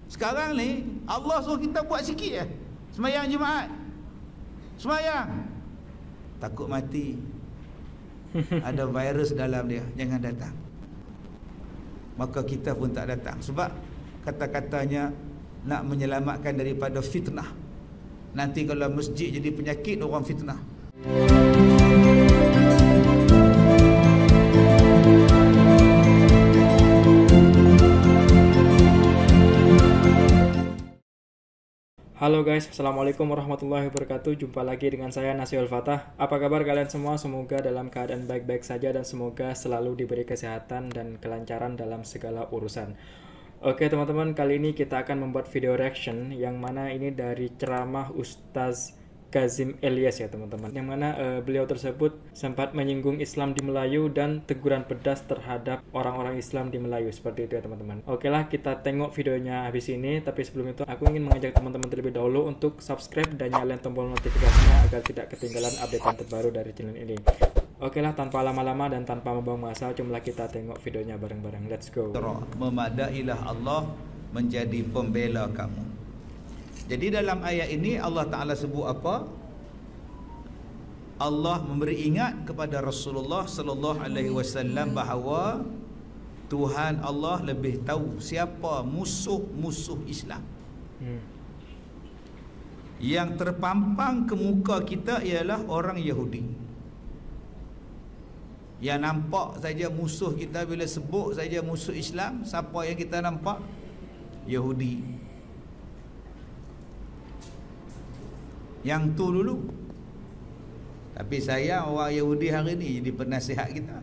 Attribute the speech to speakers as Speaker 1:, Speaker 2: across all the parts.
Speaker 1: Sekarang ni Allah suruh kita buat sikit sembahyang Jumaat. Sembahyang. Takut mati. Ada virus dalam dia, jangan datang. Maka kita pun tak datang. Sebab kata-katanya nak menyelamatkan daripada fitnah. Nanti kalau masjid jadi penyakit, orang fitnah.
Speaker 2: Halo guys, Assalamualaikum warahmatullahi wabarakatuh. Jumpa lagi dengan saya Nasiul Fatah. Apa kabar kalian semua? Semoga dalam keadaan baik-baik saja dan semoga selalu diberi kesehatan dan kelancaran dalam segala urusan. Oke teman-teman, kali ini kita akan membuat video reaction yang mana ini dari ceramah Ustaz Kazim Ilyas ya teman-teman, yang mana beliau tersebut sempat menyinggung Islam di Melayu dan teguran pedas terhadap orang-orang Islam di Melayu, seperti itu ya teman-teman. Oke lah, kita tengok videonya habis ini, tapi sebelum itu aku ingin mengajak teman-teman terlebih dahulu untuk subscribe dan nyalain tombol notifikasinya agar tidak ketinggalan updatean terbaru dari channel ini. Oke lah, tanpa lama-lama dan tanpa membuang masa, jomlah kita tengok videonya bareng-bareng. Let's go.
Speaker 1: Memadailah Allah menjadi pembela kamu. Jadi dalam ayat ini Allah Ta'ala sebut apa? Allah memberi ingat kepada Rasulullah Sallallahu Alaihi Wasallam bahawa Tuhan Allah lebih tahu siapa musuh-musuh Islam. Yang terpampang ke muka kita ialah orang Yahudi. Yang nampak saja musuh kita bila sebut saja musuh Islam, siapa yang kita nampak? Yahudi. Yang tu dulu. Tapi sayang orang Yahudi hari ni jadi penasihat kita.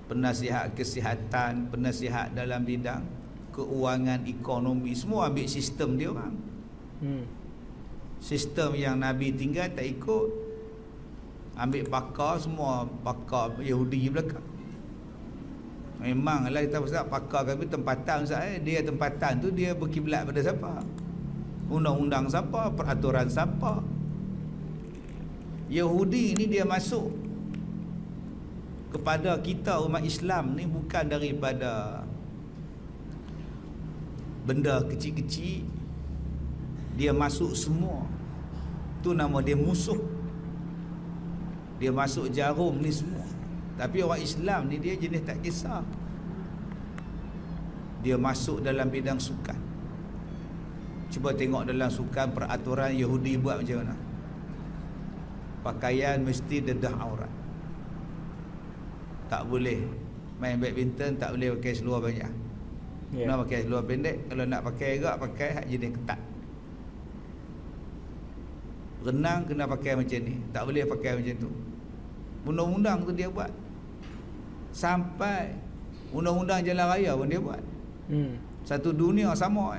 Speaker 1: Penasihat kesihatan, penasihat dalam bidang keuangan, ekonomi, semua ambil sistem dia orang. Sistem yang Nabi tinggal tak ikut. Ambil pakar, semua pakar Yahudi belakang. Memanglah kita pasal pakar kami tempatan Ustaz, dia tempatan tu dia berkiblat pada siapa? Undang-undang siapa, peraturan siapa. Yahudi ni dia masuk kepada kita umat Islam ni bukan daripada benda kecil-kecil. Dia masuk semua. Tu nama dia musuh. Dia masuk jarum ni semua. Tapi orang Islam ni dia jenis tak kisah. Dia masuk dalam bidang sukan. Cuba tengok dalam sukan peraturan Yahudi buat macam mana. Pakaian mesti dedah aurat. Tak boleh main badminton, tak boleh pakai seluar banyak. Kena pakai seluar pendek. Kalau nak pakai agak, pakai hak jenis ketat. Renang kena pakai macam ni, tak boleh pakai macam tu. Undang-undang tu dia buat. Sampai undang-undang jalan raya pun dia buat. Satu dunia sama.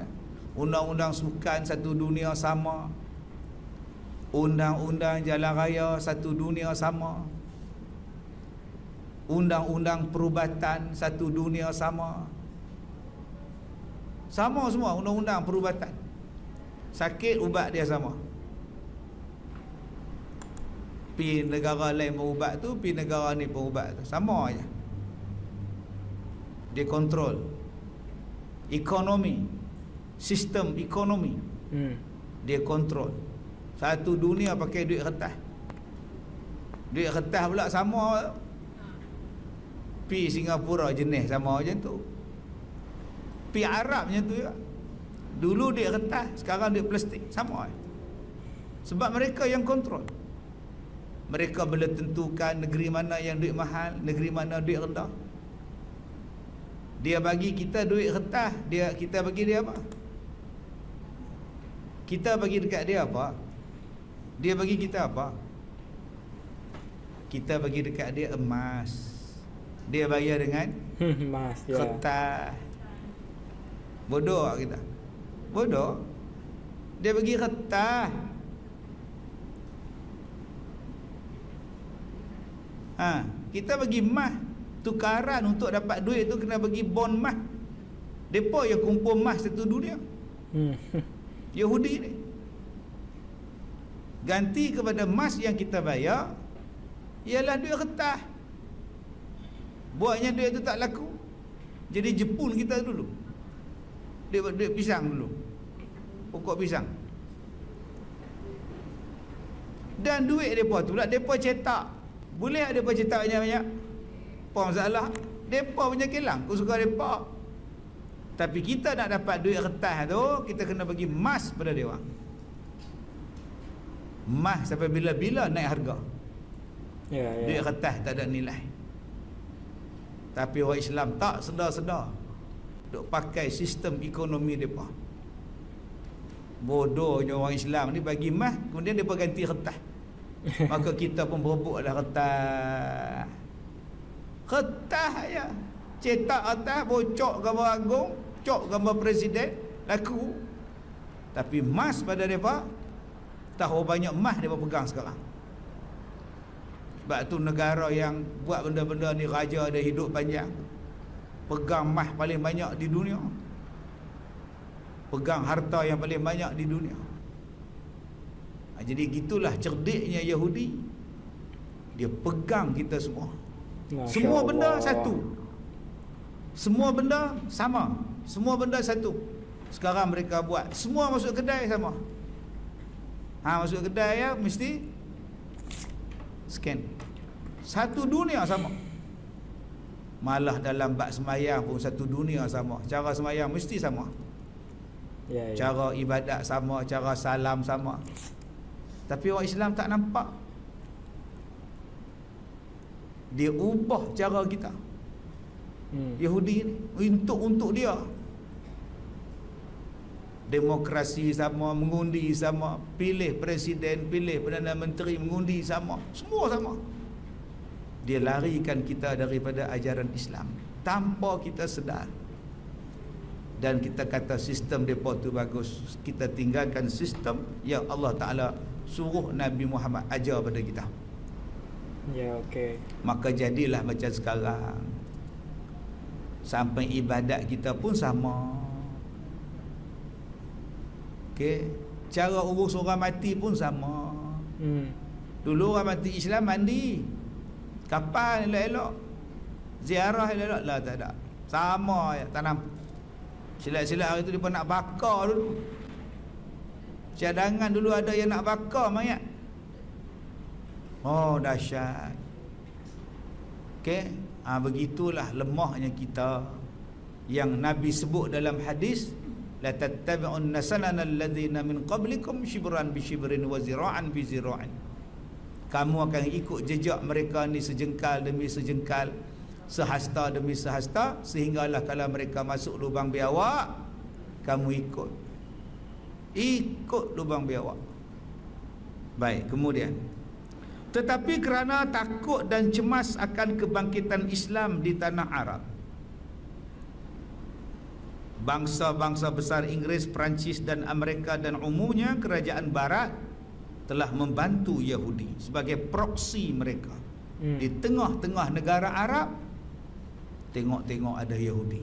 Speaker 1: Undang-undang sukan satu dunia sama. Undang-undang jalan raya satu dunia sama. Undang-undang perubatan satu dunia sama. Sama semua undang-undang perubatan. Sakit ubat dia sama. Pi negara lain perubat tu, pi negara ni perubat tu, sama aja. Dia kontrol ekonomi, sistem ekonomi. Dia kontrol. Satu dunia pakai duit kertas. Duit kertas pula sama. Pi Singapura jenis sama macam tu. Pi Arab macam tu ya. Dulu duit kertas, sekarang duit plastik, sama. Sebab mereka yang kontrol. Mereka boleh tentukan negeri mana yang duit mahal, negeri mana duit rendah. Dia bagi kita duit kertas, kita bagi dia apa? Kita bagi dekat dia apa? Dia bagi kita apa? Kita bagi dekat dia emas. Dia bayar dengan
Speaker 2: emas,
Speaker 1: kertas. Bodoh kita. Bodoh. Dia bagi kertas. Kita bagi emas. Tukaran untuk dapat duit tu kena bagi bond emas. Depa yang kumpul emas satu dunia. Yahudi ni. Ganti kepada emas yang kita bayar ialah duit kertas. Buatnya duit tu tak laku. Jadi Jepun kita dulu. Duit pisang dulu. Pokok pisang. Dan duit mereka tu lah mereka cetak. Boleh ada mereka cetak banyak-banyak? Apa masalah? Mereka punya kilang, aku suka mereka. Tapi kita nak dapat duit kertas tu, kita kena bagi emas pada dia orang. Emas sampai bila-bila naik harga. Duit kertas tak ada nilai. Tapi orang Islam tak sedar-sedar duk pakai sistem ekonomi mereka. Bodohnya orang Islam ni bagi emas, kemudian mereka ganti kertas. Maka kita pun berebutlah kertas. Kertas ya. Cetak atas, bocok gambar agung, cok gambar presiden, laku. Tapi emas pada mereka, tahu banyak emas mereka pegang sekarang. Sebab tu negara yang buat benda-benda ni, raja dia hidup panjang, pegang emas paling banyak di dunia, pegang harta yang paling banyak di dunia. Jadi gitulah cerdiknya Yahudi. Dia pegang kita semua. Semua benda satu. Semua benda sama. Semua benda satu. Sekarang mereka buat semua masuk kedai sama. Masuk kedai ya mesti scan. Satu dunia sama. Malah dalam bab semayang pun satu dunia sama. Cara semayang mesti sama. Cara ibadat sama, cara salam sama. Tapi orang Islam tak nampak. Dia ubah cara kita. Yahudi ni untuk dia. Demokrasi sama, mengundi sama, pilih presiden, pilih Perdana Menteri, mengundi sama, semua sama. Dia larikan kita daripada ajaran Islam tanpa kita sedar. Dan kita kata sistem mereka tu bagus, kita tinggalkan sistem yang Allah Ta'ala suruh Nabi Muhammad ajar pada kita. Maka jadilah macam sekarang. Sampai ibadat kita pun sama. Cara urus orang mati pun sama. Dulu orang mati Islam mandi, kapal elok-elok, ziarah elok-elok lah, tak ada. Sama ya, tanam. Silat-silat hari tu dia pun nak bakar dulu. Cadangan dulu ada yang nak bakar mayat. Oh dahsyat. Begitulah lemahnya kita. Yang Nabi sebut dalam hadis, la tattabi'unna sanana alladhina min qablikum shibran bi shibrin wa zira'an bi zira'in. Kamu akan ikut jejak mereka ni sejengkal demi sejengkal, sehasta demi sehasta, sehinggalah kalau mereka masuk lubang biawak, kamu ikut lubang biawak. Baik, kemudian, tetapi kerana takut dan cemas akan kebangkitan Islam di tanah Arab, bangsa-bangsa besar Inggeris, Perancis dan Amerika dan umumnya kerajaan Barat telah membantu Yahudi sebagai proksi mereka. Di tengah-tengah negara Arab, tengok-tengok ada Yahudi.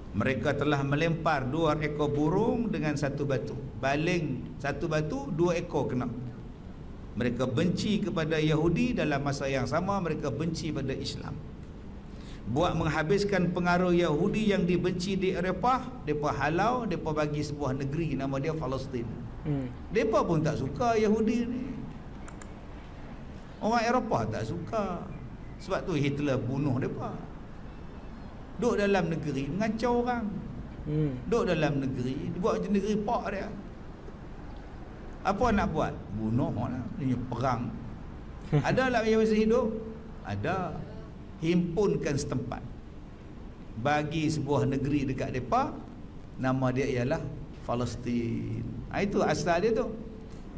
Speaker 1: Mereka telah melempar 2 ekor burung dengan satu batu. Baling satu batu, 2 ekor kena. Mereka benci kepada Yahudi, dalam masa yang sama mereka benci pada Islam. Buat menghabiskan pengaruh Yahudi yang dibenci di Eropah, mereka halau, mereka bagi sebuah negeri nama dia Palestin. Mereka pun tak suka Yahudi ni. Orang Eropah tak suka. Sebab tu Hitler bunuh mereka. Duduk dalam negeri mengacau orang. Duduk dalam negeri, buat negeri pak dia. Apa nak buat? Bunuh orang. Ini perang. Ada lah yang masih hidup? Ada. Himpunkan setempat, bagi sebuah negeri dekat mereka, nama dia ialah Palestin. Itu asal dia tu.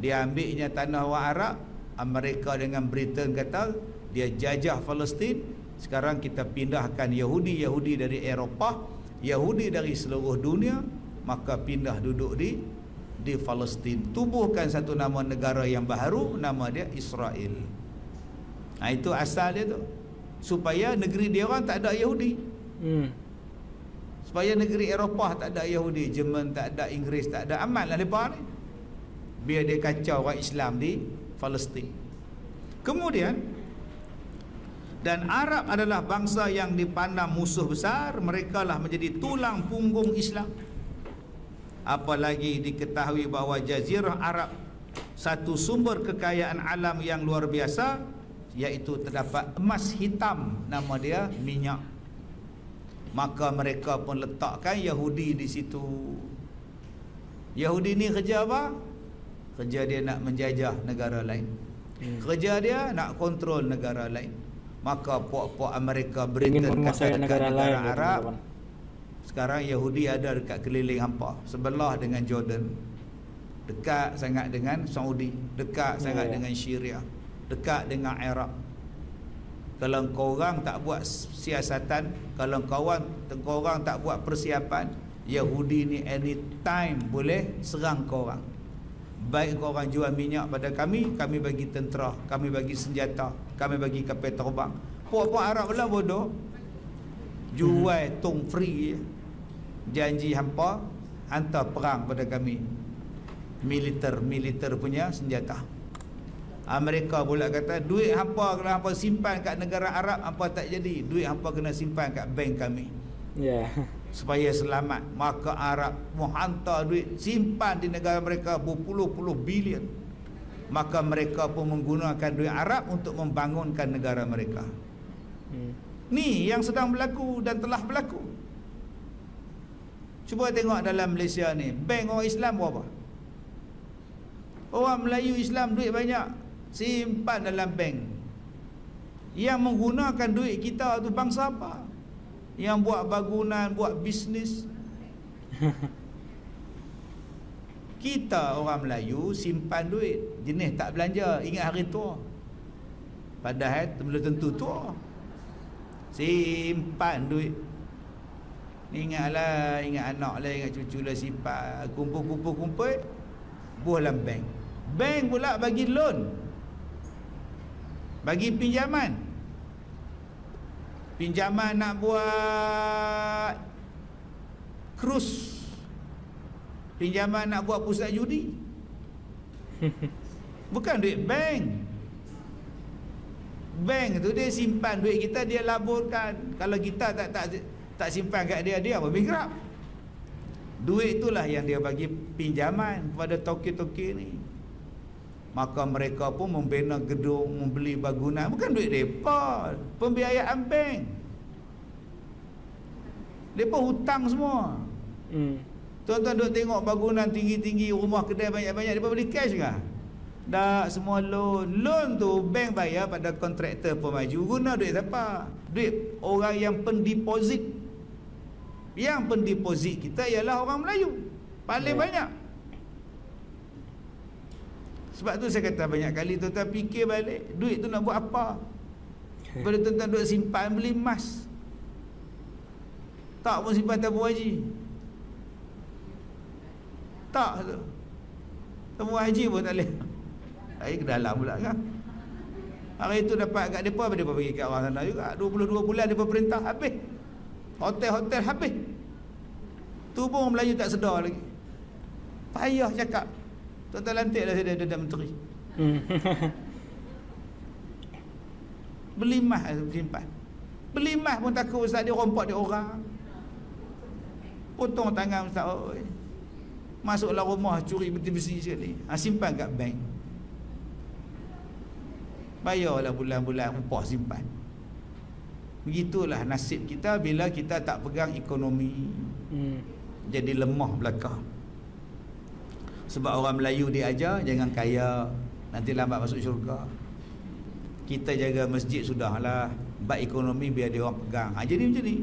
Speaker 1: Dia ambilnya tanah orang Arab. Amerika dengan Britain kata dia jajah Palestin. Sekarang kita pindahkan Yahudi dari Eropah, Yahudi dari seluruh dunia, maka pindah duduk di Palestin. Tubuhkan satu nama negara yang baru, nama dia Israel. Itu asal dia tu. Supaya negeri dia orang tak ada Yahudi. Supaya negeri Eropah tak ada Yahudi, Jerman tak ada, Inggeris tak ada, aman lah mereka ni. Biar dia kacau orang Islam di Palestin. Kemudian Dan Arab adalah bangsa yang dipandang musuh besar. Mereka lah menjadi tulang punggung Islam. Apalagi diketahui bahawa Jazirah Arab satu sumber kekayaan alam yang luar biasa, iaitu terdapat emas hitam, nama dia minyak. Maka mereka pun letakkan Yahudi di situ. Yahudi ni kerja apa? Kerja dia nak menjajah negara lain. Kerja dia nak kontrol negara lain. Maka puak-puak Amerika Britain kata negara lain, Arab. Sekarang Yahudi ada dekat keliling hampa, sebelah dengan Jordan, dekat sangat dengan Saudi, dekat sangat dengan Syria, dekat dengan Iraq. Kalau korang tak buat siasatan, kalau korang tak buat persiapan, Yahudi ni anytime boleh serang korang. Baik korang jual minyak pada kami bagi tentera, kami bagi senjata, kami bagi kapal terbang. Puak-puak Arab pula bodoh, jual tong free, janji hampa hantar perang pada kami, militer punya senjata. Amerika pula kata duit hampa kalau hampa simpan kat negara Arab, hampa tak jadi, duit hampa kena simpan kat bank kami, supaya selamat. Maka Arab menghantar duit, simpan di negara mereka berpuluh-puluh bilion. Maka mereka pun menggunakan duit Arab untuk membangunkan negara mereka. Ni yang sedang berlaku dan telah berlaku. Cuba tengok dalam Malaysia ni, bank orang Islam berapa? Orang Melayu Islam duit banyak, simpan dalam bank. Yang menggunakan duit kita tu bangsa apa? Yang buat bangunan, buat bisnes. Kita orang Melayu simpan duit, jenis tak belanja, ingat hari tua. Padahal belum tentu tua. Simpan duit. Ingatlah, ingat anak lah, ingat cucu lah, simpan, kumpul, buah dalam bank. Bank pula bagi loan, bagi pinjaman. Pinjaman nak buat cruise, pinjaman nak buat pusat judi. Bukan duit bank. Bank tu dia simpan duit kita, dia laburkan. Kalau kita tak simpan kat dia, dia apa bankrupt. Duit itulah yang dia bagi pinjaman kepada toke-toke ni. Maka mereka pun membina gedung, membeli bangunan, bukan duit mereka, pembiayaan bank. Mereka hutang semua. Tuan-tuan duk tengok bangunan tinggi-tinggi, rumah kedai banyak-banyak, mereka beli cash ke? Tak, semua loan. Loan tu bank bayar pada kontraktor pemaju. Guna duit siapa? Duit orang yang pendeposit. Yang pendeposit kita ialah orang Melayu paling banyak. Sebab tu saya kata banyak kali tuan-tuan fikir balik, duit tu nak buat apa? Pada tuan-tuan duk simpan beli emas, tak pun simpan tabung haji. Tak tu, tabung haji pun tak boleh. Hari ke dalam pula kan. Hari tu dapat kat depa, mereka bagi kat orang sana juga. 22 bulan depa perintah habis. Hotel-hotel habis. Tu pun orang Melayu tak sedar lagi. Payah cakap. Tuan-tuan lantiklah saya ada menteri. Beli emas simpan. Beli emas pun takut ustaz dia rompak dia orang. Potong tangan ustaz. Oi. Masuklah rumah curi besi-besi sekali. Simpan kat bank. Bayarlah bulan-bulan upah simpan. Begitulah nasib kita bila kita tak pegang ekonomi. Jadi lemah belaka. Sebab orang Melayu diajar jangan kaya, nanti lambat masuk syurga. Kita jaga masjid sudahlah, bab ekonomi biar dia orang pegang. Jadi macam ni.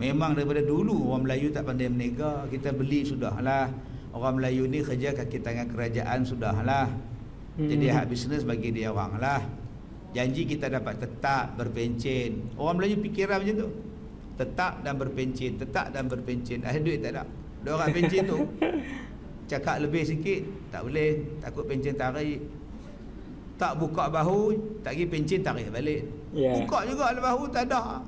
Speaker 1: Memang daripada dulu orang Melayu tak pandai berniaga, kita beli sudahlah. Orang Melayu ni kerja kaki tangan kerajaan sudahlah. Jadi hak bisnes bagi dia orang lah. Janji kita dapat tetap berpencen. Orang Melayu fikiran macam tu. Tetap dan berpencen, tetap dan berpencen. Akhir duit tak ada. Dia orang pencen tu cakap lebih sikit, tak boleh, takut pencen tarik. Tak buka bahu, tak pergi pencen tarik balik. Buka juga bahu, tak ada.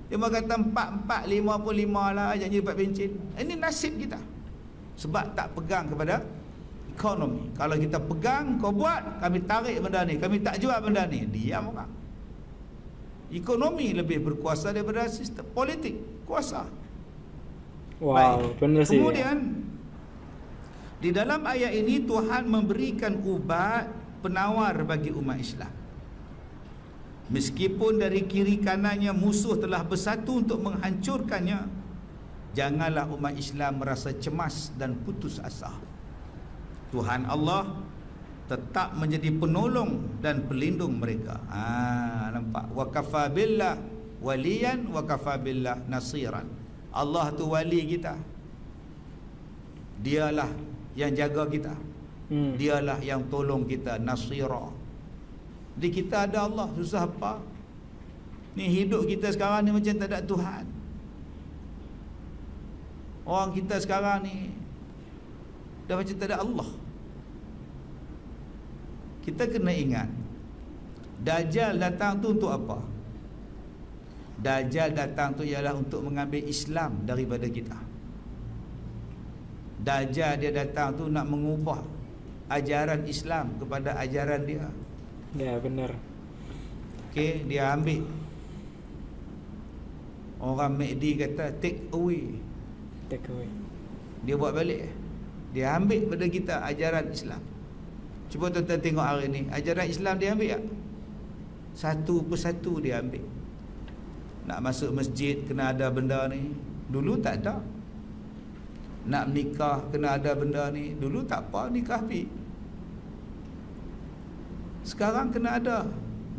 Speaker 1: Dia kata 4, 5 lah janji dapat pencen. Ini nasib kita. Sebab tak pegang kepada ekonomi. Kalau kita pegang, kau buat, kami tarik benda ni, kami tak jual benda ni, diam orang. Ekonomi lebih berkuasa daripada sistem politik, kuasa.
Speaker 2: Wow, benar sih.
Speaker 1: Kemudian di dalam ayat ini Tuhan memberikan ubat penawar bagi umat Islam. Meskipun dari kiri kanannya musuh telah bersatu untuk menghancurkannya, janganlah umat Islam merasa cemas dan putus asa. Tuhan Allah tetap menjadi penolong dan pelindung mereka. Nampak? Wa kafa billah waliyan wa kafa billah nasiran. Allah tu wali kita. Dialah yang jaga kita. Dialah yang tolong kita, nasira. Di kita ada Allah, susah apa? Ni hidup kita sekarang ni macam tak ada Tuhan. Orang kita sekarang ni dah macam tak ada Allah. Kita kena ingat, Dajjal datang tu untuk apa? Dajjal datang tu ialah untuk mengambil Islam daripada kita. Dajjal dia datang tu nak mengubah ajaran Islam kepada ajaran dia.
Speaker 2: Ya, benar.
Speaker 1: Okey, dia ambil. Orang Mahdi kata take away.
Speaker 2: Take away.
Speaker 1: Dia buat balik. Dia ambil pada kita ajaran Islam. Cuba tuan-tuan tengok hari ni, ajaran Islam dia ambil tak? Satu persatu dia ambil. Nak masuk masjid kena ada benda ni. Dulu tak ada. Nak nikah kena ada benda ni. Dulu tak apa, nikah pi. Sekarang kena ada.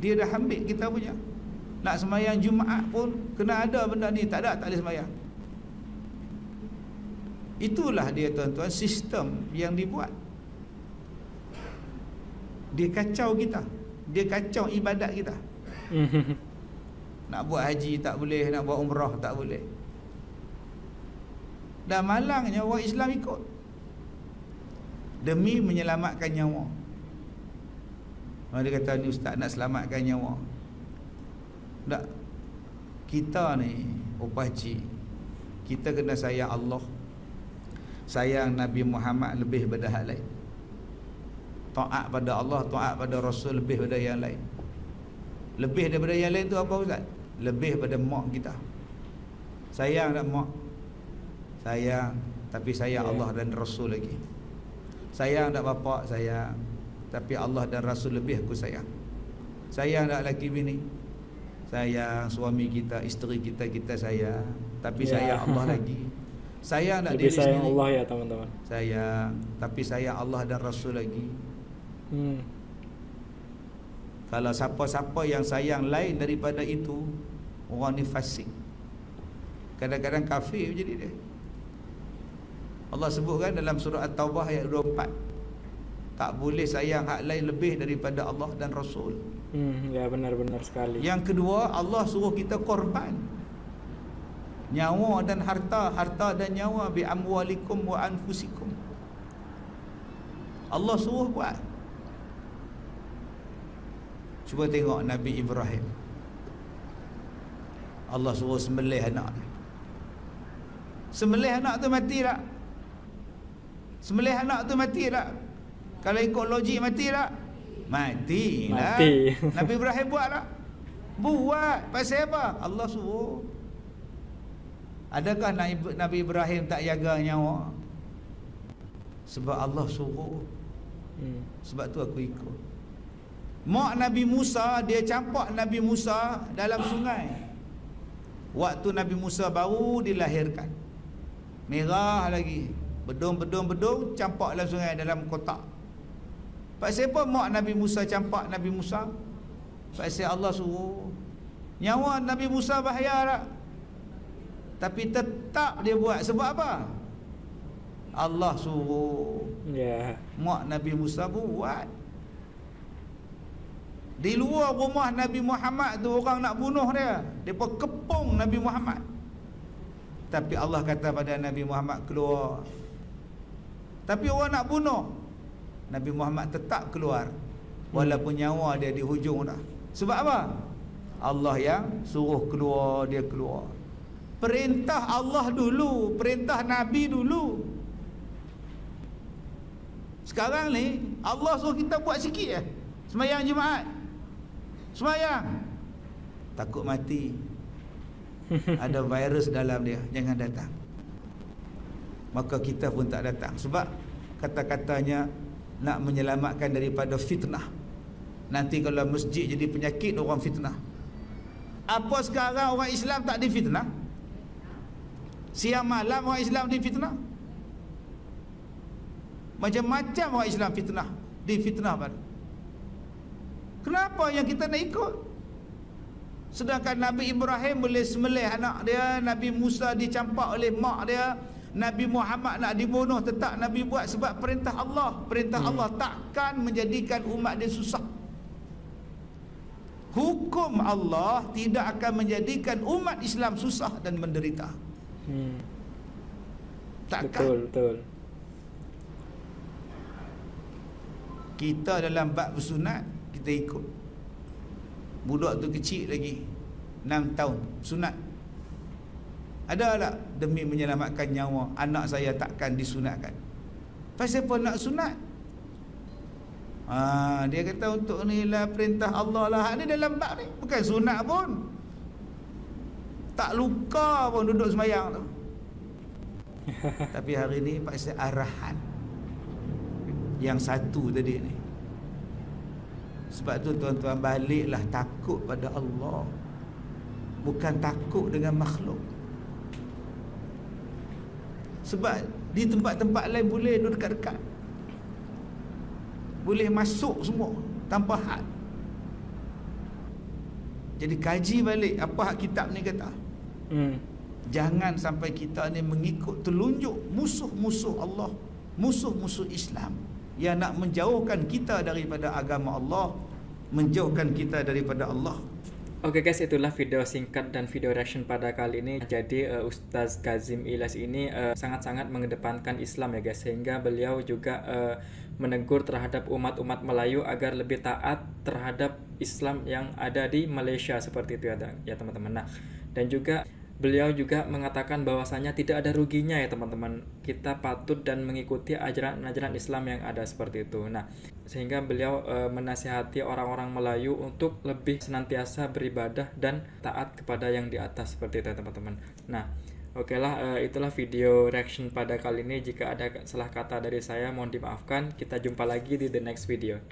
Speaker 1: Dia dah ambil kita punya. Nak sembahyang Jumaat pun kena ada benda ni. Tak ada, tak boleh sembahyang. Itulah dia tuan-tuan, sistem yang dibuat. Dia kacau kita. Dia kacau ibadat kita. Nak buat haji tak boleh, nak buat umrah tak boleh. Dan malangnya orang Islam ikut. Demi menyelamatkan nyawa. Dia kata ni ustaz nak selamatkan nyawa. Tak. Kita ni opacik. Kita kena sayang Allah, sayang Nabi Muhammad lebih pada hal lain. Taat pada Allah, taat pada Rasul lebih pada yang lain. Lebih daripada yang lain tu apa ustaz? Lebih pada mak kita. Sayang tak mak? Sayang, tapi sayang Allah dan Rasul lagi. Sayang tak bapa? Sayang, tapi Allah dan Rasul lebih aku sayang. Sayang tak laki bini? Sayang suami kita, isteri kita, kita sayang, tapi sayang Allah lagi. Sayang tak diri
Speaker 2: sayang
Speaker 1: sendiri?
Speaker 2: Allah ya teman-teman.
Speaker 1: Sayang, tapi sayang Allah dan Rasul lagi. Kalau siapa-siapa yang sayang lain daripada itu, orang ni fasik. Kadang-kadang kafir jadi dia. Allah sebutkan dalam surah At-Taubah ayat 24, tak boleh sayang hak lain lebih daripada Allah dan Rasul.
Speaker 2: Ya, benar-benar sekali.
Speaker 1: Yang kedua, Allah suruh kita korban nyawa dan harta, harta dan nyawa, bi amwalikum wa anfusikum. Allah suruh buat. Cuba tengok Nabi Ibrahim. Allah suruh sembelih anak dia. Sembelih anak tu mati tak? Sembelih anak tu mati tak? Kalau ikut logik mati tak? Mati lah.
Speaker 2: Mati.
Speaker 1: Nabi Ibrahim buat tak? Buat. Pasal apa? Allah suruh. Adakah Nabi Ibrahim tak jaga nyawa? Sebab Allah suruh. Sebab tu aku ikut. Mak Nabi Musa, dia campak Nabi Musa dalam sungai. Waktu Nabi Musa baru dilahirkan, merah lagi, bedung, campak dalam sungai, dalam kotak. Pasal apa mak Nabi Musa campak Nabi Musa? Pasal Allah suruh. Nyawa Nabi Musa bahaya tak? Tapi tetap dia buat. Sebab apa? Allah suruh. Mak Nabi Musa buat. Di luar rumah Nabi Muhammad tu orang nak bunuh dia. Depa kepung Nabi Muhammad. Tapi Allah kata pada Nabi Muhammad keluar. Tapi orang nak bunuh, Nabi Muhammad tetap keluar. Walaupun nyawa dia di hujung dah. Sebab apa? Allah yang suruh keluar, dia keluar. Perintah Allah dulu, perintah Nabi dulu. Sekarang ni Allah suruh kita buat sikit je. Sembahyang Jumaat, sembahyang. takut mati, ada virus dalam dia, jangan datang. Maka kita pun tak datang, sebab kata-katanya nak menyelamatkan daripada fitnah. Nanti kalau masjid jadi penyakit, orang fitnah. Apa sekarang orang Islam tak difitnah? Siang malam orang Islam difitnah. Macam-macam orang Islam fitnah, difitnah pada. Kenapa yang kita nak ikut? Sedangkan Nabi Ibrahim boleh sembelih anak dia, Nabi Musa dicampak oleh mak dia, Nabi Muhammad nak dibunuh, tetap Nabi buat sebab perintah Allah. Perintah Allah takkan menjadikan umat dia susah. Hukum Allah tidak akan menjadikan umat Islam susah dan menderita. Takkan.
Speaker 2: Betul.
Speaker 1: Kita dalam bab bersunat, kita ikut. Budak tu kecil lagi, 6 tahun, sunat. Ada tak demi menyelamatkan nyawa anak saya takkan disunatkan? Pasal apa nak sunat? Dia kata untuk ni lah perintah Allah lah. Ni dalam bab ni bukan sunat pun. Tak luka pun duduk sembahyang tu. Tapi hari ni pasal arahan yang satu tadi ni. Sebab tu tuan-tuan, baliklah takut pada Allah, bukan takut dengan makhluk. Sebab di tempat-tempat lain boleh duduk dekat-dekat, boleh masuk semua tanpa had. Jadi kaji balik apa hak kitab ni kata. Jangan sampai kita ni mengikut telunjuk musuh-musuh Allah, musuh-musuh Islam yang nak menjauhkan kita daripada agama Allah, menjauhkan kita daripada Allah.
Speaker 2: Oke guys, itulah video singkat dan video reaction pada kali ini. Jadi Ustaz Kazim Ilyas ini sangat-sangat mengedepankan Islam ya guys, sehingga beliau juga menegur terhadap umat-umat Melayu agar lebih taat terhadap Islam yang ada di Malaysia seperti itu ya teman-teman. Nah, dan juga beliau juga mengatakan bahwasanya tidak ada ruginya ya teman-teman, kita patut dan mengikuti ajaran-ajaran Islam yang ada seperti itu. Nah, sehingga beliau menasihati orang-orang Melayu untuk lebih senantiasa beribadah dan taat kepada yang di atas seperti itu ya teman-teman. Nah, oke lah, itulah video reaction pada kali ini. Jika ada salah kata dari saya mohon dimaafkan. Kita jumpa lagi di the next video.